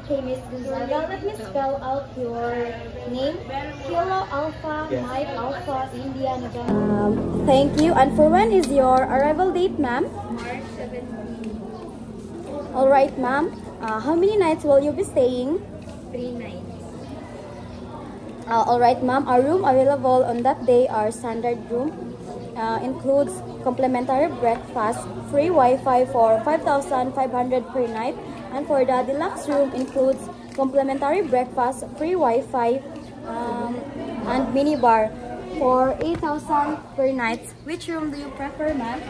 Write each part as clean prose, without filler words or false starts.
Okay, Miss Gonzaga, let me spell out your name. Kilo Alpha, Mike Alpha, India, November. Thank you. And for when is your arrival date, ma'am? March 17. Alright, ma'am. How many nights will you be staying? 3 nights. Alright, ma'am. Our room available on that day, our standard room, includes complimentary breakfast, free Wi-Fi for 5,500 per night. And for the deluxe room includes complimentary breakfast, free Wi-Fi, and minibar for 8,000 per night. Which room do you prefer, ma'am?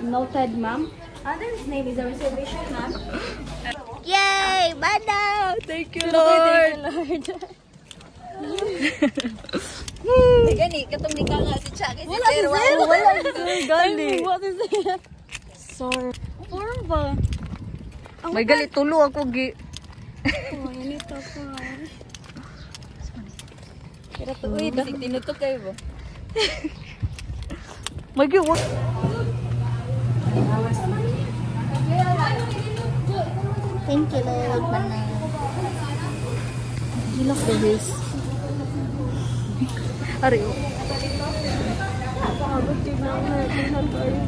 Noted, ma'am. Others name is a reservation, ma'am. Yay! Badaw! Thank you, Lord! Gani, katong di ka nga si Chucky. Wala si Sir! Wala si Sir! Gani! What is it? Sorry. Form ba? May galit tulo ako, Gi. Oh, init ako. Kira to, uy, kasi tinutok kayo ba? May Gi, what? Thank you, Lord. Manay. Hilak the base. Ari, oh. Pagod din na ako. Tingnan tayo.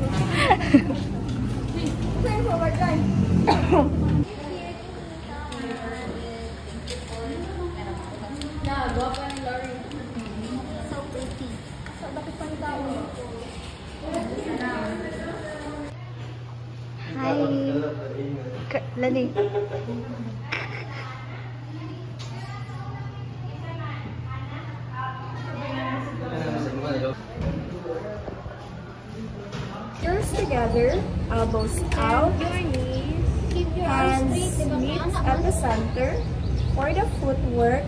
Hi. Lani. Heels together, elbows out, hands meet at the center. For the footwork,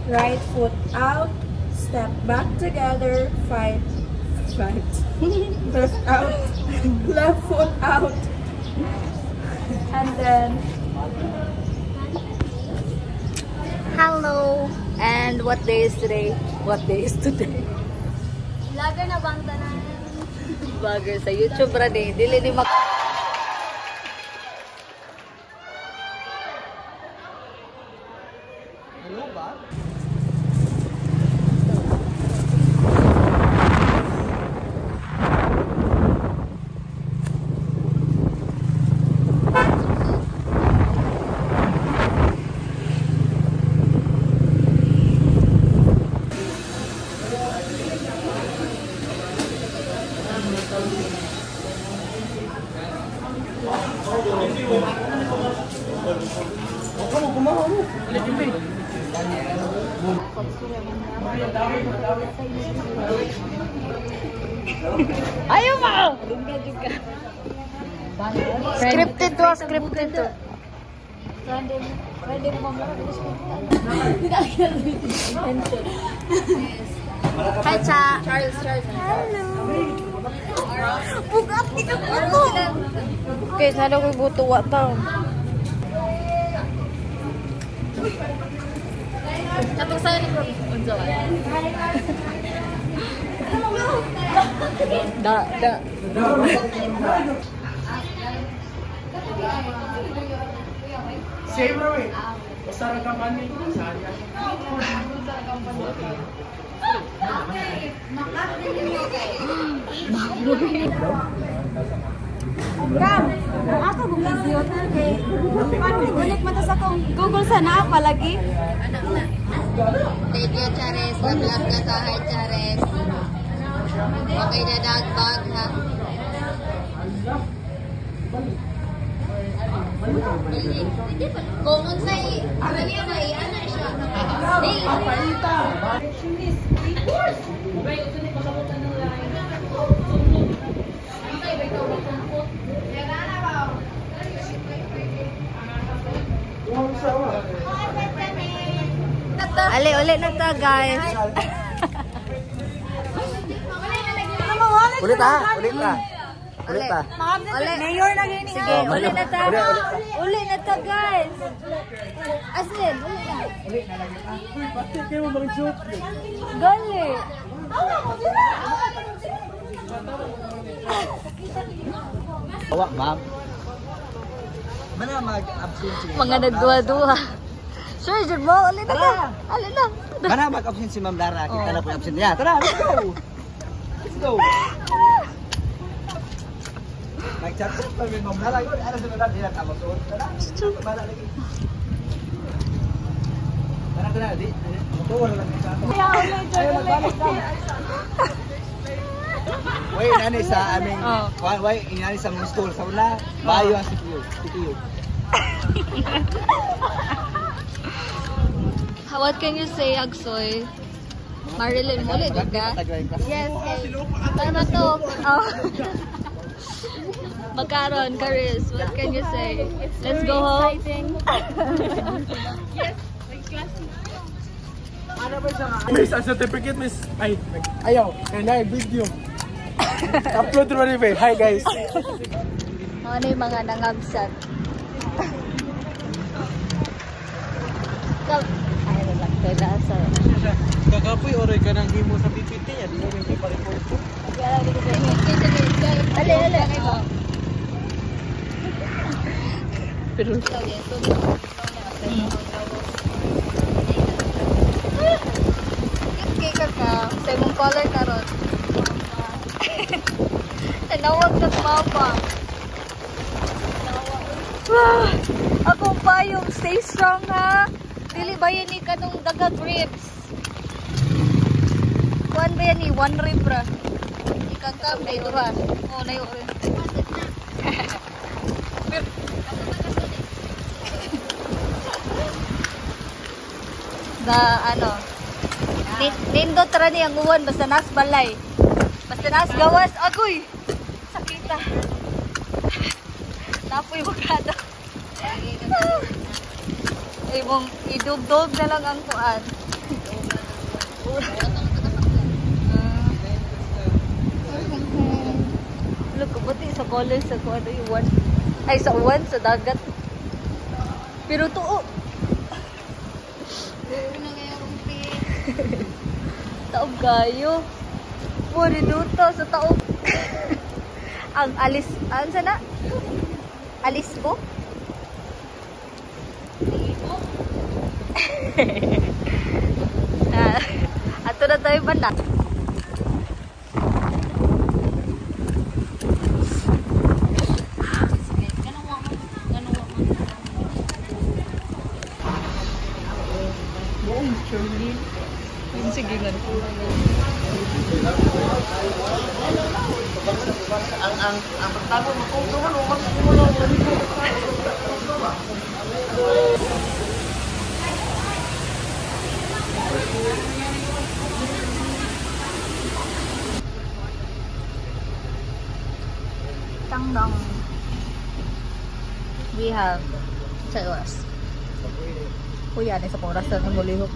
right foot out, step back together, fight, left out, left foot out, and then Hello. And what day is today? What day is today? vlogger na bang tanan? Vlogger sa YouTube ra di. Dili ni mak Ayaw mo! Scripted to, scripted to. Hi, Cha. Charles. Hello! Bugat, ikaw buto. Okay, sana ko buto. What tao? Katong sa'yo ni Prof. Unsawa. Da. Same way. Sarang company. Kam, ako bumisiyo na kay paano ulit mata sa kong Google sana palagi. Thank you, Chares. Love ka sa hi, Chares. Okay na dagbag, ha? Kung unsay, ano siya? Ali, ulit na to, guys. Ulit ha. Ulit ha. Ulit ha. Ulit. Mayor na gini. Sige, ulit na ta. Uli na ta, guys. Aslin, uli na. Uy, pati kayo mag-joke. Gali. Awak, ma'am. Mana mag-absent? Mga nagduwa-duwa. Sure, Jud mo. Ulit na ta. Ulit na. Mana mag-absent si Ma'am Dara? Kita na po yung absent niya. Tara, let's go! Let's go! Nag-chat-chat pa rin Ma'am Dara. Ano sa nalang nila tama so? Tara, bala lagi. Tara, di. Motor lang sa ato. Ayaw magbalik ka. Wait, nani sa aming... Wait, inani sa aming school. Sa una, bayo ang CPU. What can you say, Agsoy? Marilyn, muli din ka? Yes, yes. Ano to? Oh. Magkaroon, Karis, what can you say? Let's go home. Miss, ang certificate, miss. Ay, ayaw. Kaya video. Upload rin rin, hi guys. Ano yung mga nangabsat? Ay, lang tayo nasa. Kakapoy, oray ka nang himo sa PPT yan. Hindi mo yung ipareport ko. Ale. Pero Kika ka, sa imong color karon. Tanawag na mama. Akong payong, stay strong ha. Dili ba yan ni kanong dagat ribs? Kuan ba yan ni? One rib ra. Ikangkam na ito ha. Oo, na yun. Ano, nindot ra ni ang uwan basta nas balay. Basta nas gawas, agoy. Sakita. Napoy magkada. Ay mong idugdog na lang ang kuan. Look, buti sa color sa kuan ay uwan. Ay sa uwan sa dagat. Pero tuo. Taob gayo. Puri duto sa taob. Ang alis, ano sana? Alis ko? Ato na tayo banda. Sige nga. Ang pagtago mo kung naman Tangdong. We have sa oras. Kuya, sa oras na mulihok.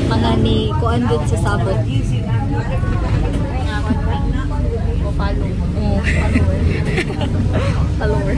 Mga ni kuan din sa sabot. Follow. Follower.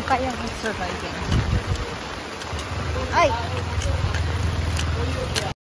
Kayang surviving. Ay!